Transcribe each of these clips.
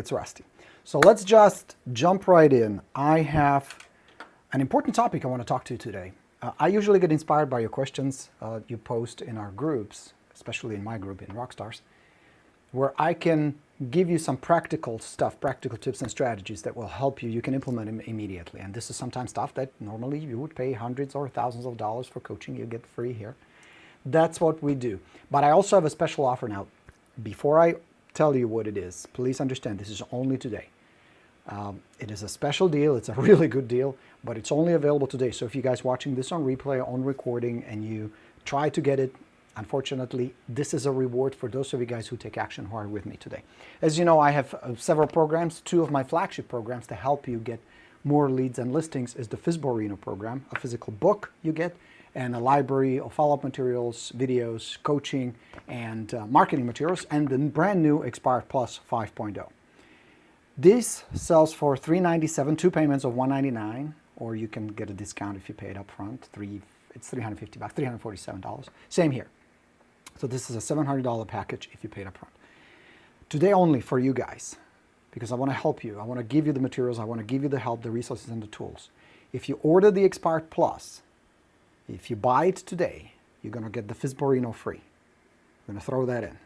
It's Rusty. So let's just jump right in. I have an important topic I want to talk to you today. I usually get inspired by your questions you post in our groups, especially in my group in Rockstars, where I can give you some practical stuff, practical tips and strategies that will help you. You can implement them immediately. And this is sometimes stuff that normally you would pay hundreds or thousands of dollars for coaching. You get free here. That's what we do. But I also have a special offer now. Before I tell you what it is, please understand this is only today. It is a special deal. It's a really good deal, but it's only available today. So if you guys watching this on replay, on recording, and you try to get it, unfortunately, this is a reward for those of you guys who take action, who are with me today. As you know, I have several programs. Two of my flagship programs to help you get more leads and listings is the Borino program, a physical book you get, and a library of follow-up materials, videos, coaching, and marketing materials, and the brand new Expired Plus 5.0. This sells for $397, two payments of $199, or you can get a discount if you pay it up front. It's $350, $347. Same here. So this is a $700 package if you pay it up front. Today only for you guys, because I want to help you. I want to give you the materials. I want to give you the help, the resources, and the tools. If you order the Expired Plus, if you buy it today, you're going to get the Borino free. I'm going to throw that in.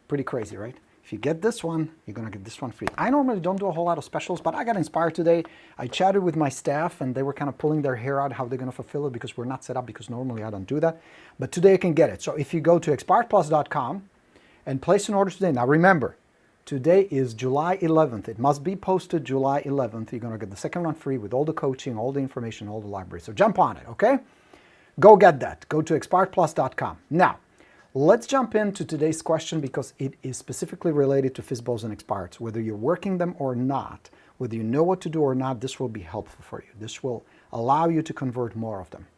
Pretty crazy, right? If you get this one, you're going to get this one free. I normally don't do a whole lot of specials, but I got inspired today. I chatted with my staff, and they were kind of pulling their hair out how they're going to fulfill it, because we're not set up, because normally I don't do that. But today I can get it. So if you go to expiredplus.com and place an order today. Now remember, today is July 11th. It must be posted July 11th. You're going to get the second one free with all the coaching, all the information, all the library. So jump on it, okay? Go get that. Go to expiredplus.com. Now, let's jump into today's question, because it is specifically related to FSBOs and expireds. Whether you're working them or not, whether you know what to do or not, this will be helpful for you. This will allow you to convert more of them.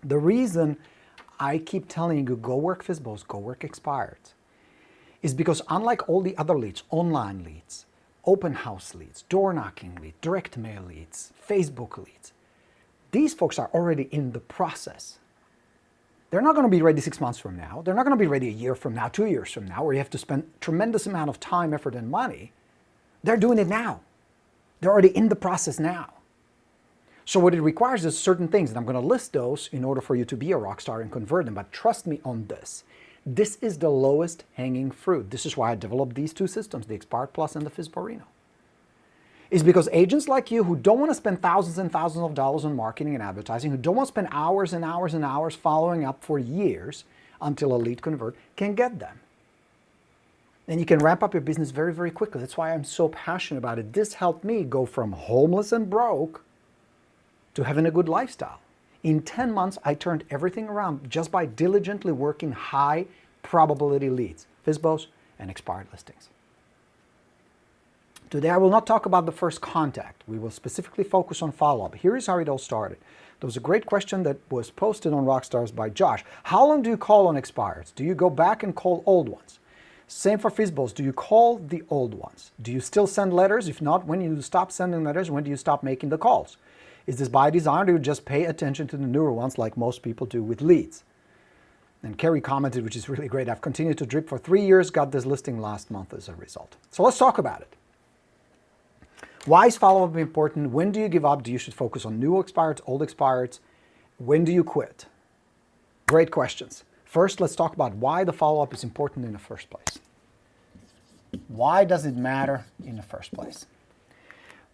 The reason I keep telling you, go work FSBOs, go work expireds, is because unlike all the other leads, online leads, open house leads, door knocking leads, direct mail leads, Facebook leads, these folks are already in the process. They're not going to be ready 6 months from now. They're not going to be ready a year from now, 2 years from now, where you have to spend tremendous amount of time, effort, and money. They're doing it now. They're already in the process now. So what it requires is certain things, and I'm going to list those in order for you to be a rock star and convert them. But trust me on this. This is the lowest hanging fruit. This is why I developed these two systems, the Expired Plus and the Borino. Is because agents like you who don't want to spend thousands and thousands of dollars on marketing and advertising, who don't want to spend hours and hours and hours following up for years until a lead convert, can get them. And you can ramp up your business very, very quickly. That's why I'm so passionate about it. This helped me go from homeless and broke to having a good lifestyle. In 10 months, I turned everything around just by diligently working high probability leads, FSBOs and expired listings. Today, I will not talk about the first contact. We will specifically focus on follow-up. Here is how it all started. There was a great question that was posted on Rockstars by Josh. How long do you call on expireds? Do you go back and call old ones? Same for FSBOs. Do you call the old ones? Do you still send letters? If not, when do you stop sending letters? When do you stop making the calls? Is this by design, or do you just pay attention to the newer ones like most people do with leads? And Kerry commented, which is really great, I've continued to drip for 3 years, got this listing last month as a result. So let's talk about it. Why is follow-up important? When do you give up? Do you should focus on new expireds, old expireds? When do you quit? Great questions. First, let's talk about why the follow-up is important in the first place. Why does it matter in the first place?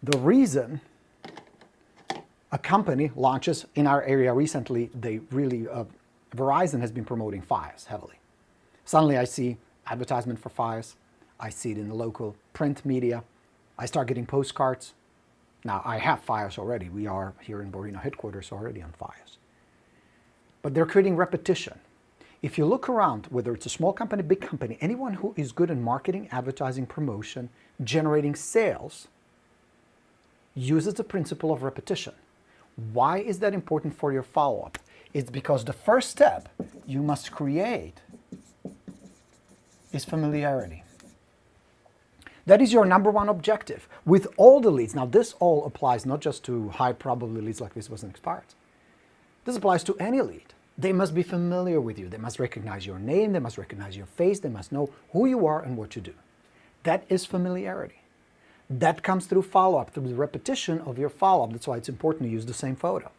The reason a company launches in our area recently, Verizon has been promoting FIOS heavily. Suddenly I see advertisement for FIOS. I see it in the local print media. I start getting postcards. Now, I have FIOS already. We are here in Borino headquarters already on FIOS. But they're creating repetition. If you look around, whether it's a small company, big company, anyone who is good in marketing, advertising, promotion, generating sales, uses the principle of repetition. Why is that important for your follow-up? It's because the first step you must create is familiarity. That is your number one objective with all the leads. Now, this all applies not just to high probability leads like FSBOs and expireds. This applies to any lead. They must be familiar with you. They must recognize your name. They must recognize your face. They must know who you are and what you do. That is familiarity. That comes through follow-up, through the repetition of your follow-up. That's why it's important to use the same photo.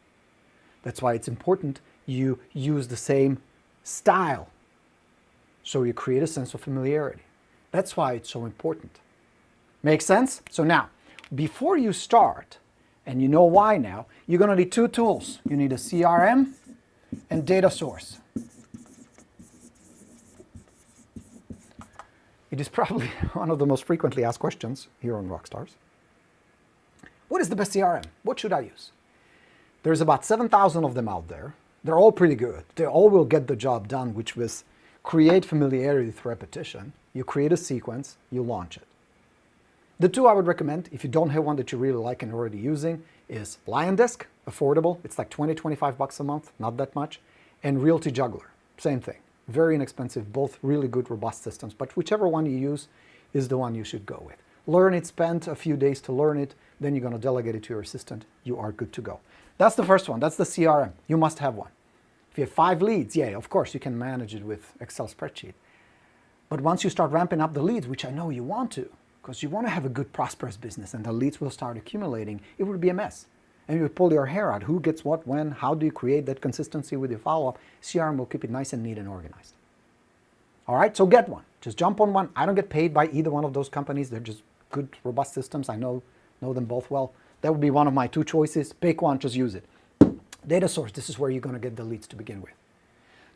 That's why it's important you use the same style. So you create a sense of familiarity. That's why it's so important. Make sense? So now, before you start, and you know why now, you're going to need two tools. You need a CRM and data source. It is probably one of the most frequently asked questions here on Rockstars. What is the best CRM? What should I use? There's about 7,000 of them out there. They're all pretty good. They all will get the job done, which was create familiarity through repetition. You create a sequence, you launch it. The two I would recommend, if you don't have one that you really like and already using, is LionDesk, affordable. It's like 20, 25 bucks a month, not that much. And Realty Juggler, same thing. Very inexpensive, both really good, robust systems. But whichever one you use is the one you should go with. Learn it, spend a few days to learn it, then you're going to delegate it to your assistant. You are good to go. That's the first one. That's the CRM. You must have one. If you have 5 leads, yeah, of course, you can manage it with Excel spreadsheet. But once you start ramping up the leads, which I know you want to, because you want to have a good, prosperous business, and the leads will start accumulating, it would be a mess. And you would pull your hair out. Who gets what, when, how do you create that consistency with your follow-up? CRM will keep it nice and neat and organized. All right, so get one. Just jump on one. I don't get paid by either one of those companies. They're just good, robust systems. I know them both well. That would be one of my 2 choices. Pick one, just use it. Data source, this is where you're going to get the leads to begin with.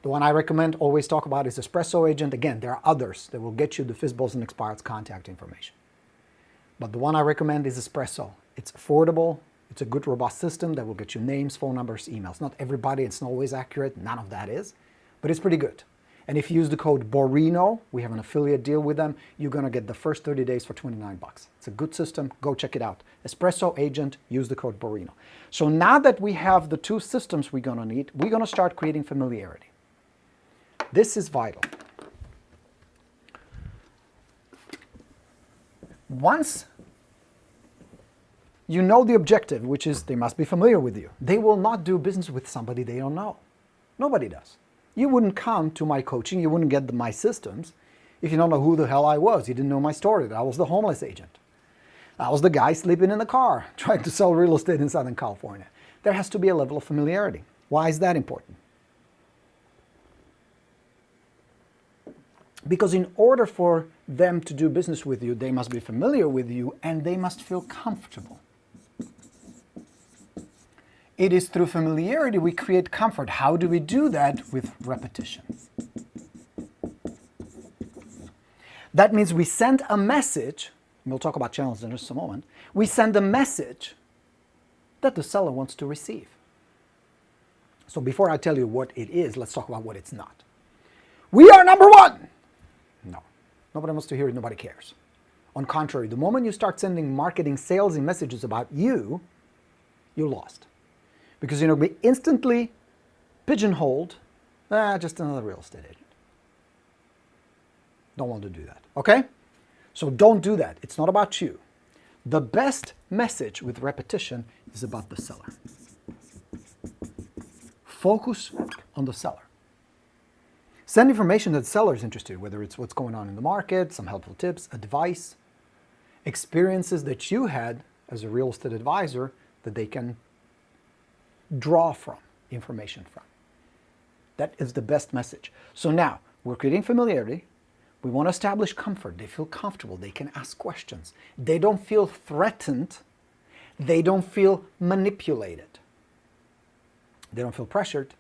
The one I recommend, always talk about, is Espresso Agent. Again, there are others that will get you the FSBOs and expireds contact information. But the one I recommend is Espresso. It's affordable. It's a good, robust system that will get you names, phone numbers, emails. Not everybody, it's not always accurate. None of that is. But it's pretty good. And if you use the code Borino, we have an affiliate deal with them, you're going to get the first 30 days for 29 bucks. It's a good system. Go check it out. Espresso Agent, use the code Borino. So now that we have the 2 systems we're going to need, we're going to start creating familiarity. This is vital. Once you know the objective, which is they must be familiar with you, they will not do business with somebody they don't know. Nobody does. You wouldn't come to my coaching, you wouldn't get my systems if you don't know who the hell I was. You didn't know my story, that I was the homeless agent. I was the guy sleeping in the car trying to sell real estate in Southern California. There has to be a level of familiarity. Why is that important? Because in order for them to do business with you, they must be familiar with you and they must feel comfortable. It is through familiarity we create comfort. How do we do that? With repetition. That means we send a message, and we'll talk about channels in just a moment, we send a message that the seller wants to receive. So before I tell you what it is, let's talk about what it's not. We are number 1! No. Nobody wants to hear it, nobody cares. On contrary, the moment you start sending marketing, salesy messages about you, you're lost. Because you're going to be instantly pigeonholed, just another real estate agent. Don't want to do that, okay? So don't do that. It's not about you. The best message with repetition is about the seller. Focus on the seller. Send information that the seller is interested in, whether it's what's going on in the market, some helpful tips, advice, experiences that you had as a real estate advisor that they can draw from, information from. That is the best message. So now, we're creating familiarity. We want to establish comfort. They feel comfortable. They can ask questions. They don't feel threatened. They don't feel manipulated. They don't feel pressured.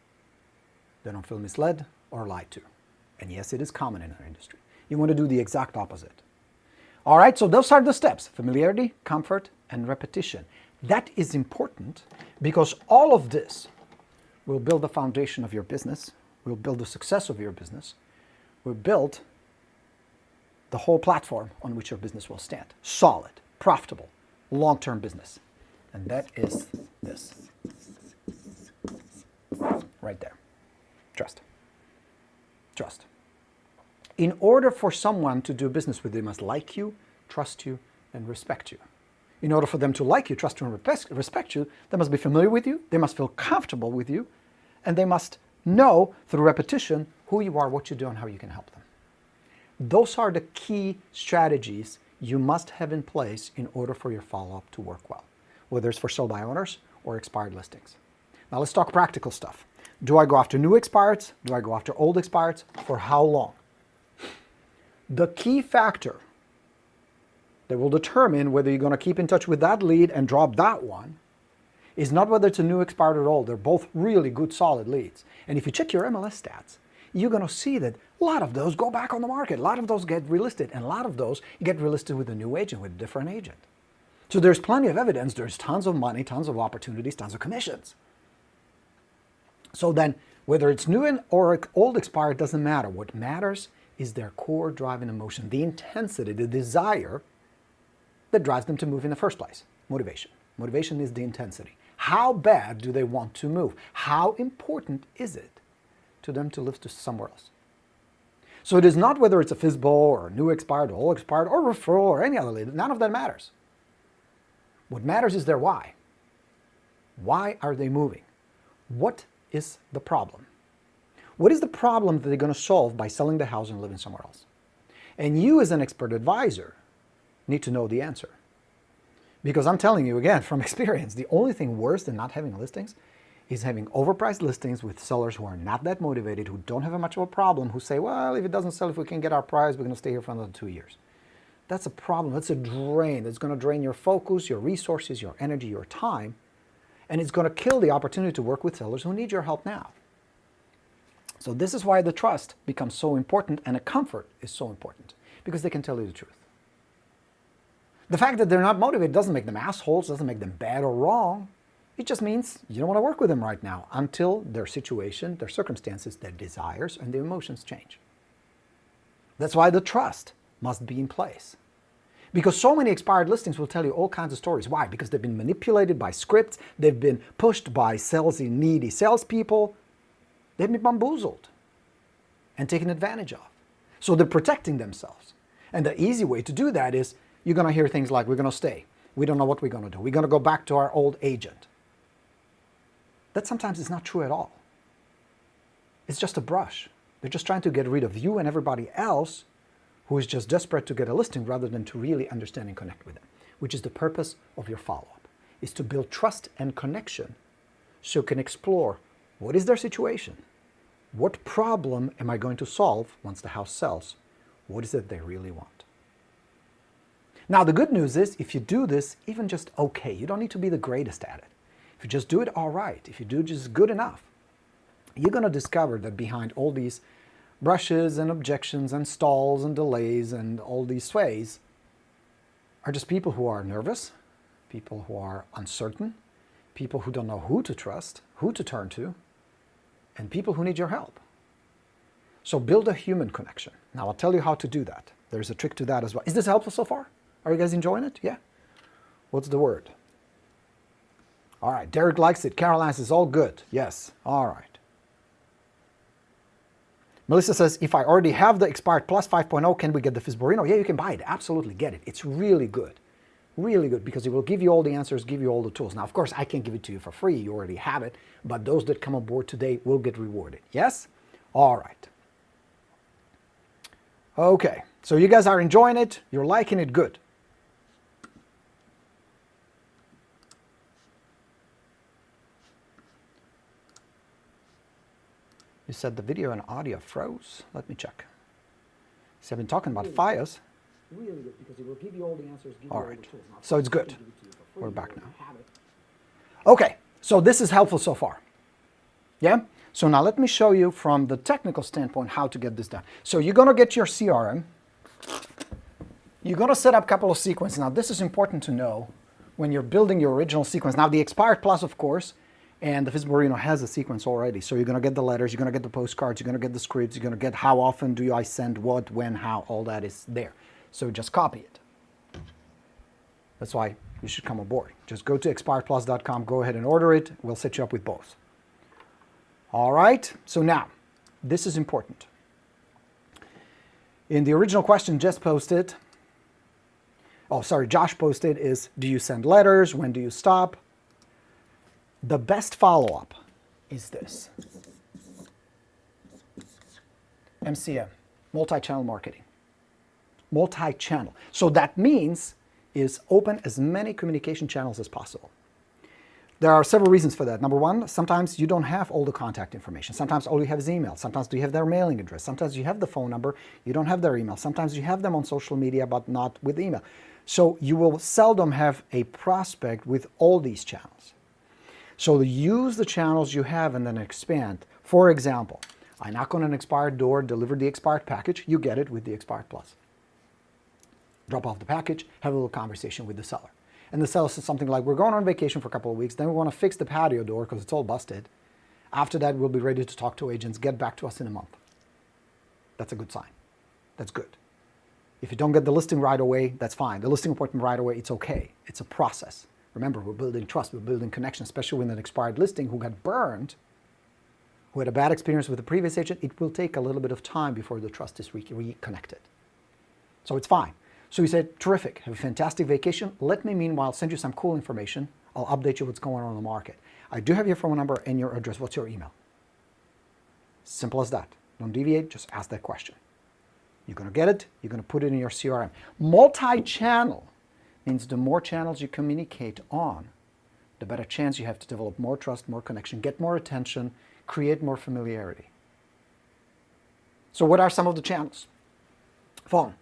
They don't feel misled or lied to. And yes, it is common in our industry. You want to do the exact opposite. All right, so those are the steps: familiarity, comfort, and repetition. That is important because all of this will build the foundation of your business, will build the success of your business, will build the whole platform on which your business will stand. Solid, profitable, long-term business. And that is this. Right there. Trust. Trust. In order for someone to do business with you, they must like you, trust you, and respect you. In order for them to like you, trust you, and respect you, they must be familiar with you, they must feel comfortable with you, and they must know through repetition who you are, what you do, and how you can help them. Those are the key strategies you must have in place in order for your follow-up to work well, whether it's for sale by owners or expired listings. Now let's talk practical stuff. Do I go after new expireds? Do I go after old expireds? For how long? The key factor that will determine whether you're going to keep in touch with that lead and drop that one is not whether it's a new expired or old. They're both really good, solid leads. And if you check your MLS stats, you're going to see that a lot of those go back on the market. A lot of those get relisted, and a lot of those get relisted with a new agent, with a different agent. So there's plenty of evidence. There's tons of money, tons of opportunities, tons of commissions. So then, whether it's new or old expired doesn't matter. What matters is their core driving emotion, the intensity, the desire that drives them to move in the first place. Motivation. Motivation is the intensity. How bad do they want to move? How important is it to them to live to somewhere else? So it is not whether it's a FSBO or new expired or old expired or referral or any other lead. None of that matters. What matters is their why. Why are they moving? What is the problem? What is the problem that they're going to solve by selling the house and living somewhere else? And you as an expert advisor need to know the answer. Because I'm telling you again from experience, the only thing worse than not having listings is having overpriced listings with sellers who are not that motivated, who don't have much of a problem, who say, well, if it doesn't sell, if we can get our price, we're going to stay here for another 2 years. That's a problem. That's a drain. It's going to drain your focus, your resources, your energy, your time, and it's going to kill the opportunity to work with sellers who need your help now. So this is why the trust becomes so important, and a comfort is so important, because they can tell you the truth. The fact that they're not motivated doesn't make them assholes, doesn't make them bad or wrong. It just means you don't want to work with them right now until their situation, their circumstances, their desires, and their emotions change. That's why the trust must be in place. Because so many expired listings will tell you all kinds of stories. Why? Because they've been manipulated by scripts, they've been pushed by salesy, needy salespeople, they've been bamboozled and taken advantage of. So they're protecting themselves. And the easy way to do that is you're going to hear things like, we're going to stay. We don't know what we're going to do. We're going to go back to our old agent. That sometimes is not true at all. It's just a brush. They're just trying to get rid of you and everybody else who is just desperate to get a listing rather than to really understand and connect with them, which is the purpose of your follow-up, is to build trust and connection so you can explore what is their situation, what problem am I going to solve once the house sells, what is it they really want. Now, the good news is, if you do this, even just okay, you don't need to be the greatest at it. If you just do it all right, if you do just good enough, you're going to discover that behind all these brushes and objections and stalls and delays and all these sways are just people who are nervous, people who are uncertain, people who don't know who to trust, who to turn to, and people who need your help. So build a human connection. Now, I'll tell you how to do that. There's a trick to that as well. Is this helpful so far? Are you guys enjoying it? Yeah? What's the word? All right, Derek likes it. Caroline says, all good. Yes, all right. Melissa says, if I already have the expired plus 5.0, can we get the Borino? Yeah, you can buy it. Absolutely get it. It's really good. Really good, because it will give you all the answers, give you all the tools. Now, of course, I can't give it to you for free. You already have it. But those that come on board today will get rewarded. Yes? All right. Okay, so you guys are enjoying it. You're liking it. Good. You said the video and audio froze. Let me check. So I've been talking about FIOS. Really good, because it will give you all the answers. All right. So it's good. We're back now. Okay. So this is helpful so far. Yeah? So now let me show you from the technical standpoint how to get this done. So you're going to get your CRM. You're going to set up a couple of sequences. Now this is important to know when you're building your original sequence. Now the expired plus, of course, and the Borino has a sequence already. So you're going to get the letters, you're going to get the postcards, you're going to get the scripts, you're going to get how often do I send what, when, how, all that is there. So just copy it. That's why you should come aboard. Just go to expiredplus.com, go ahead and order it. We'll set you up with both. All right, so now, this is important. In the original question Josh posted is, do you send letters? When do you stop? The best follow-up is this. MCM, multi-channel marketing. multi-channel. So that means is open as many communication channels as possible. There are several reasons for that. Number one, sometimes you don't have all the contact information. Sometimes all you have is email. Sometimes you have their mailing address. Sometimes you have the phone number, you don't have their email. Sometimes you have them on social media, but not with email. So you will seldom have a prospect with all these channels. So use the channels you have and then expand. For example, I knock on an expired door, deliver the expired package, you get it with the Expired Plus. Drop off the package, have a little conversation with the seller. And the seller says something like, we're going on vacation for a couple of weeks, then we want to fix the patio door because it's all busted. After that, we'll be ready to talk to agents. Get back to us in a month. That's a good sign. That's good. If you don't get the listing right away, that's fine. The listing appointment right away, it's okay. It's a process. Remember, we're building trust, we're building connection, especially with an expired listing who got burned, who had a bad experience with the previous agent. It will take a little bit of time before the trust is reconnected. So it's fine. So you said, terrific, have a fantastic vacation. Let me, meanwhile, send you some cool information. I'll update you what's going on in the market. I do have your phone number and your address. What's your email? Simple as that. Don't deviate, just ask that question. You're going to get it, you're going to put it in your CRM. Multi-channel means the more channels you communicate on, the better chance you have to develop more trust, more connection, get more attention, create more familiarity. So what are some of the channels? Phone.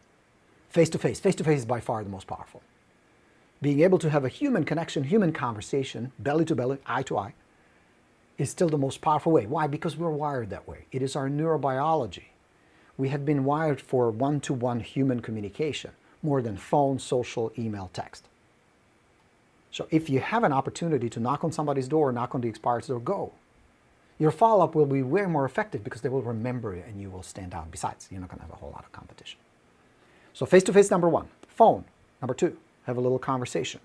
Face-to-face. Face-to-face is by far the most powerful. Being able to have a human connection, human conversation, belly-to-belly, eye-to-eye, is still the most powerful way. Why? Because we're wired that way. It is our neurobiology. We have been wired for one-to-one human communication, more than phone, social, email, text. So if you have an opportunity to knock on somebody's door, knock on the expired's door, go. Your follow-up will be way more effective because they will remember you and you will stand out. Besides, you're not going to have a whole lot of competition. So face-to-face, number one. Phone, number two. Have a little conversation.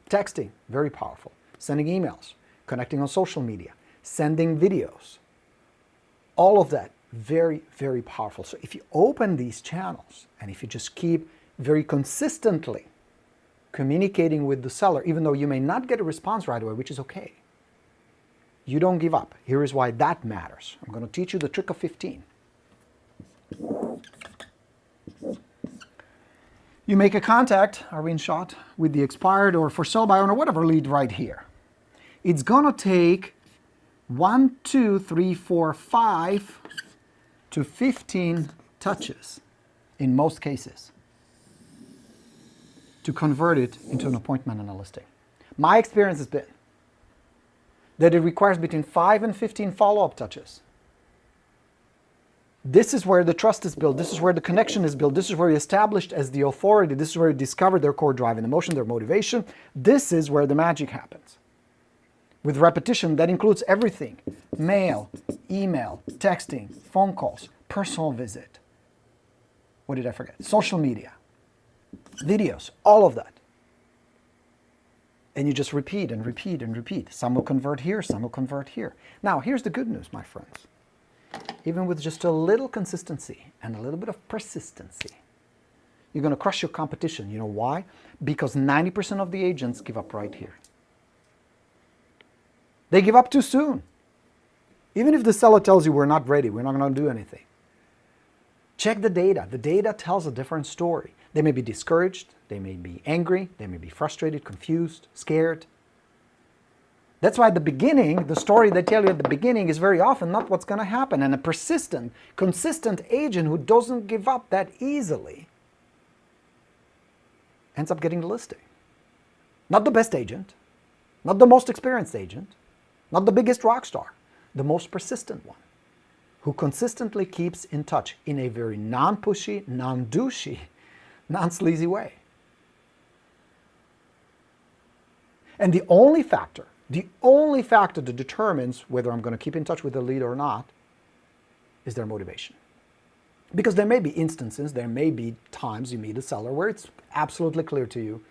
Texting, very powerful. Sending emails, connecting on social media, sending videos. All of that, very, very powerful. So if you open these channels and if you just keep very consistently communicating with the seller, even though you may not get a response right away, which is okay, you don't give up. Here is why that matters. I'm going to teach you the trick of 15. You make a contact, are we in shot, with the expired or for sale by owner, whatever lead right here. It's going to take 1, 2, 3, 4, 5 to 15 touches in most cases to convert it into an appointment and a listing. My experience has been that it requires between 5 and 15 follow-up touches. This is where the trust is built. This is where the connection is built. This is where you're established as the authority. This is where you discover their core drive and emotion, their motivation. This is where the magic happens. With repetition, that includes everything. Mail, email, texting, phone calls, personal visit. What did I forget? Social media, videos, all of that. And you just repeat and repeat and repeat. Some will convert here, some will convert here. Now, here's the good news, my friends. Even with just a little consistency and a little bit of persistency, you're going to crush your competition. You know why? Because 90% of the agents give up right here. They give up too soon. Even if the seller tells you we're not ready, we're not going to do anything. Check the data. The data tells a different story. They may be discouraged, they may be angry, they may be frustrated, confused, scared. That's why at the beginning, the story they tell you at the beginning is very often not what's going to happen. And a persistent, consistent agent who doesn't give up that easily ends up getting the listing. Not the best agent, not the most experienced agent, not the biggest rock star, the most persistent one, who consistently keeps in touch in a very non-pushy, non-douchey, non-sleazy way. And the only factor that determines whether I'm going to keep in touch with the lead or not is their motivation. Because there may be instances, there may be times you meet a seller where it's absolutely clear to you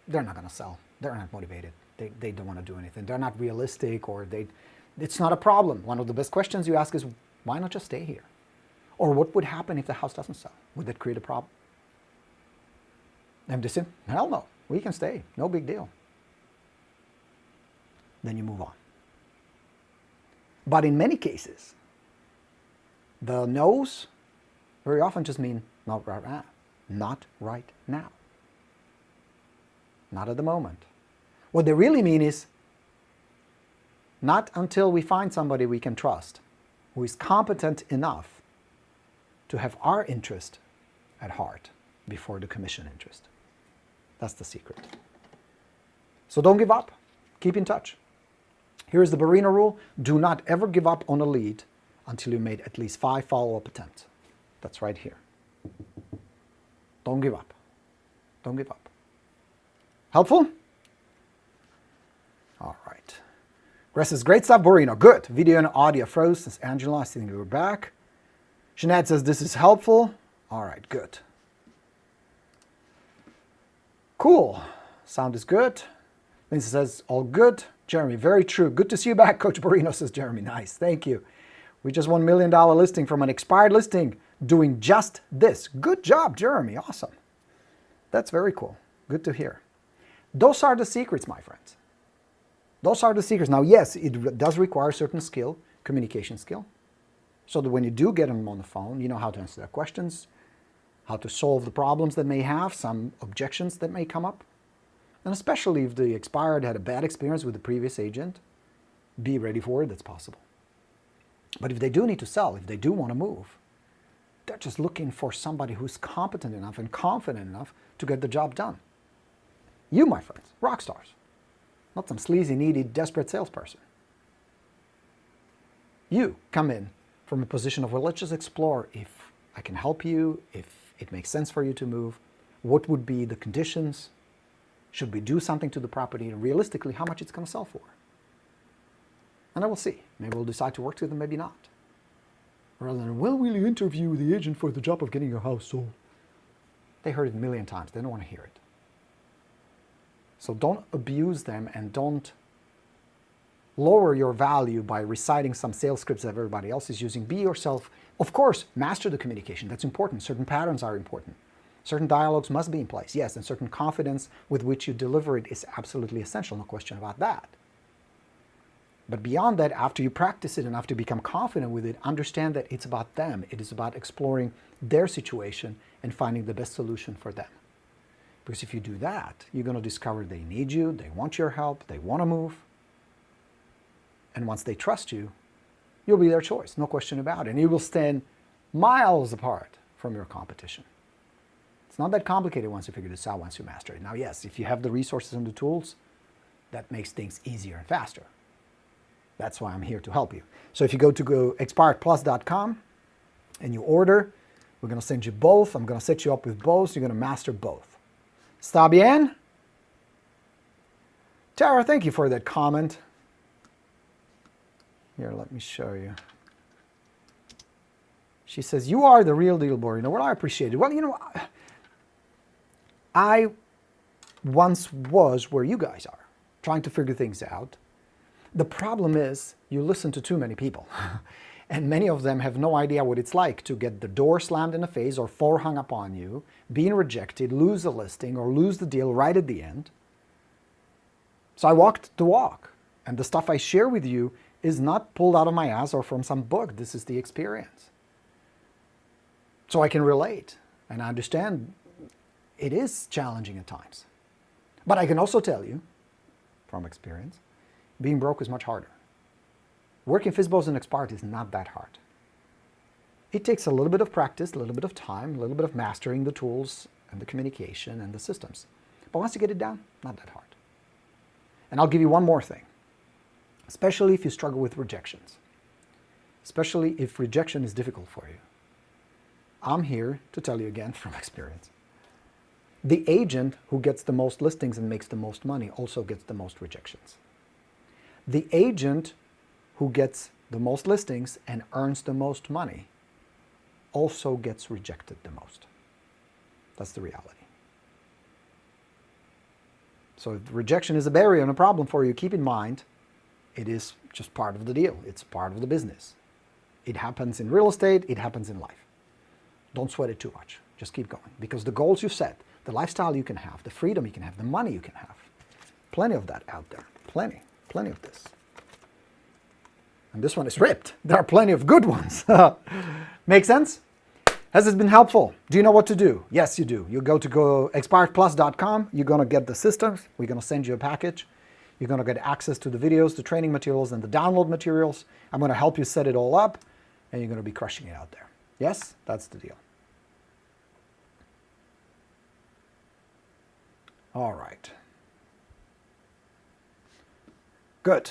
they're not going to sell. They're not motivated. They don't want to do anything. They're not realistic, or it's not a problem. One of the best questions you ask is, why not just stay here? Or what would happen if the house doesn't sell? Would that create a problem? And they say, hell no, we can stay. No big deal. Then you move on. But in many cases, the no's very often just mean, no, Not right now. Not at the moment. What they really mean is not until we find somebody we can trust, who is competent enough to have our interest at heart before the commission interest. That's the secret. So don't give up. Keep in touch. Here's the Borino rule. Do not ever give up on a lead until you made at least 5 follow-up attempts. That's right here. Don't give up. Don't give up. Helpful? All right. Greg says, great stuff, Borino. Good. Video and audio froze since Angela. I think we were back. Jeanette says, this is helpful. All right, good. Cool. Sound is good. Lindsay says, all good. Jeremy, very true. Good to see you back, Coach Borino, says Jeremy. Nice. Thank you. We just won $1 million listing from an expired listing doing just this. Good job, Jeremy. Awesome. That's very cool. Good to hear. Those are the secrets, my friends. Those are the secrets. Now, yes, it does require certain skill, communication skill, so that when you do get them on the phone, you know how to answer their questions, how to solve the problems that may have, some objections that may come up. And especially if the expired had a bad experience with the previous agent, be ready for it, that's possible. But if they do need to sell, if they do want to move, they're just looking for somebody who's competent enough and confident enough to get the job done. You, my friends, rock stars. Not some sleazy, needy, desperate salesperson. You come in from a position of, well, let's just explore if I can help you, if it makes sense for you to move, what would be the conditions, should we do something to the property, and realistically, how much it's going to sell for. And I will see. Maybe we'll decide to work together, maybe not. Rather than, well, will you interview the agent for the job of getting your house sold? They heard it a million times. They don't want to hear it. So don't abuse them and don't lower your value by reciting some sales scripts that everybody else is using. Be yourself. Of course, master the communication. That's important. Certain patterns are important. Certain dialogues must be in place. Yes, and certain confidence with which you deliver it is absolutely essential. No question about that. But beyond that, after you practice it and after you become confident with it, understand that it's about them. It is about exploring their situation and finding the best solution for them. Because if you do that, you're going to discover they need you, they want your help, they want to move. And once they trust you, you'll be their choice, no question about it. And you will stand miles apart from your competition. It's not that complicated once you figure this out, once you master it. Now, yes, if you have the resources and the tools, that makes things easier and faster. That's why I'm here to help you. So if you go to expiredplus.com and you order, we're going to send you both. I'm going to set you up with both. You're going to master both. Está bien? Tara, thank you for that comment. Here, let me show you. She says, you are the real deal, Borino. Well, I appreciate it. Well, you know, I once was where you guys are, trying to figure things out. The problem is you listen to too many people. And many of them have no idea what it's like to get the door slammed in the face or 4 hung up on you, being rejected, lose the listing or lose the deal right at the end. So I walked the walk. And the stuff I share with you is not pulled out of my ass or from some book. This is the experience. So I can relate and I understand it is challenging at times. But I can also tell you from experience, being broke is much harder. Working FSBOs and expired is not that hard. It takes a little bit of practice, a little bit of time, a little bit of mastering the tools and the communication and the systems. But once you get it down, not that hard. And I'll give you one more thing, especially if you struggle with rejections, especially if rejection is difficult for you. I'm here to tell you again from experience. The agent who gets the most listings and makes the most money also gets the most rejections. The agent who gets the most listings and earns the most money also gets rejected the most. That's the reality. So if rejection is a barrier and a problem for you, keep in mind, it is just part of the deal. It's part of the business. It happens in real estate, it happens in life. Don't sweat it too much. Just keep going. Because the goals you set, the lifestyle you can have, the freedom you can have, the money you can have, plenty of that out there. Plenty of this. And this one is ripped. There are plenty of good ones. Make sense? Has this been helpful? Do you know what to do? Yes, you do. You go to expiredplus.com. You're going to get the systems. We're going to send you a package. You're going to get access to the videos, the training materials, and the download materials. I'm going to help you set it all up, and you're going to be crushing it out there. Yes, that's the deal. All right. Good.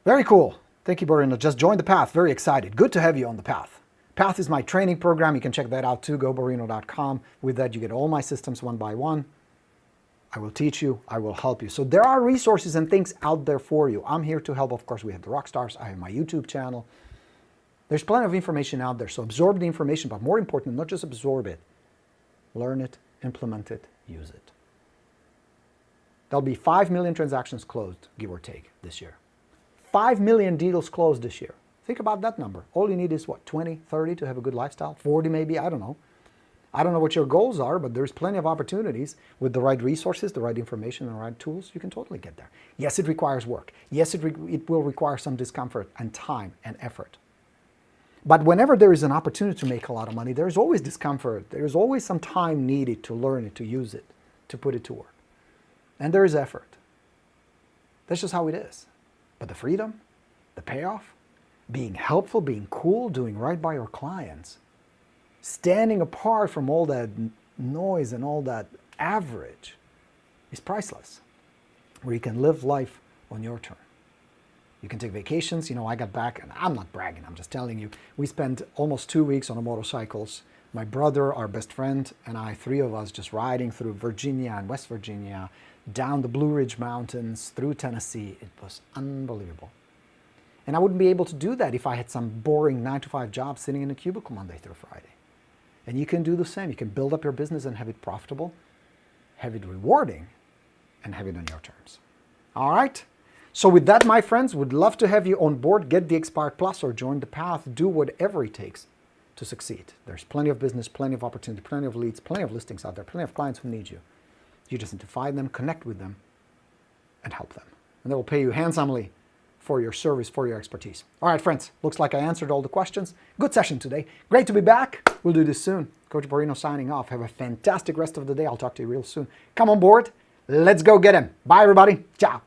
Very cool. Thank you, Borino. Just joined the path. Very excited. Good to have you on the path. Path is my training program. You can check that out too, goborino.com. With that, you get all my systems one by one. I will teach you. I will help you. So there are resources and things out there for you. I'm here to help. Of course, we have the rock stars. I have my YouTube channel. There's plenty of information out there. So absorb the information, but more important, not just absorb it. Learn it, implement it, use it. There'll be 5 million transactions closed, give or take, this year. 5 million deals closed this year. Think about that number. All you need is what, 20, 30 to have a good lifestyle? 40 maybe, I don't know. I don't know what your goals are, but there's plenty of opportunities with the right resources, the right information, and the right tools. You can totally get there. Yes, it requires work. Yes, it will require some discomfort and time and effort. But whenever there is an opportunity to make a lot of money, there's always discomfort. There's always some time needed to learn it, to use it, to put it to work. And there is effort. That's just how it is. But the freedom, the payoff, being helpful, being cool, doing right by your clients, standing apart from all that noise and all that average is priceless, where you can live life on your terms. You can take vacations. You know, I got back, and I'm not bragging, I'm just telling you, we spent almost 2 weeks on the motorcycles. My brother, our best friend, and I, 3 of us, just riding through Virginia and West Virginia, down the Blue Ridge Mountains, through Tennessee. It was unbelievable. And I wouldn't be able to do that if I had some boring 9-to-5 job sitting in a cubicle Monday through Friday. And you can do the same. You can build up your business and have it profitable, have it rewarding, and have it on your terms. All right? So with that, my friends, would love to have you on board. Get the Expired Plus or join the path. Do whatever it takes to succeed. There's plenty of business, plenty of opportunity, plenty of leads, plenty of listings out there, plenty of clients who need you. You just need to find them, connect with them, and help them. And they will pay you handsomely for your service, for your expertise. All right, friends, looks like I answered all the questions. Good session today. Great to be back. We'll do this soon. Coach Borino signing off. Have a fantastic rest of the day. I'll talk to you real soon. Come on board. Let's go get him. Bye, everybody. Ciao.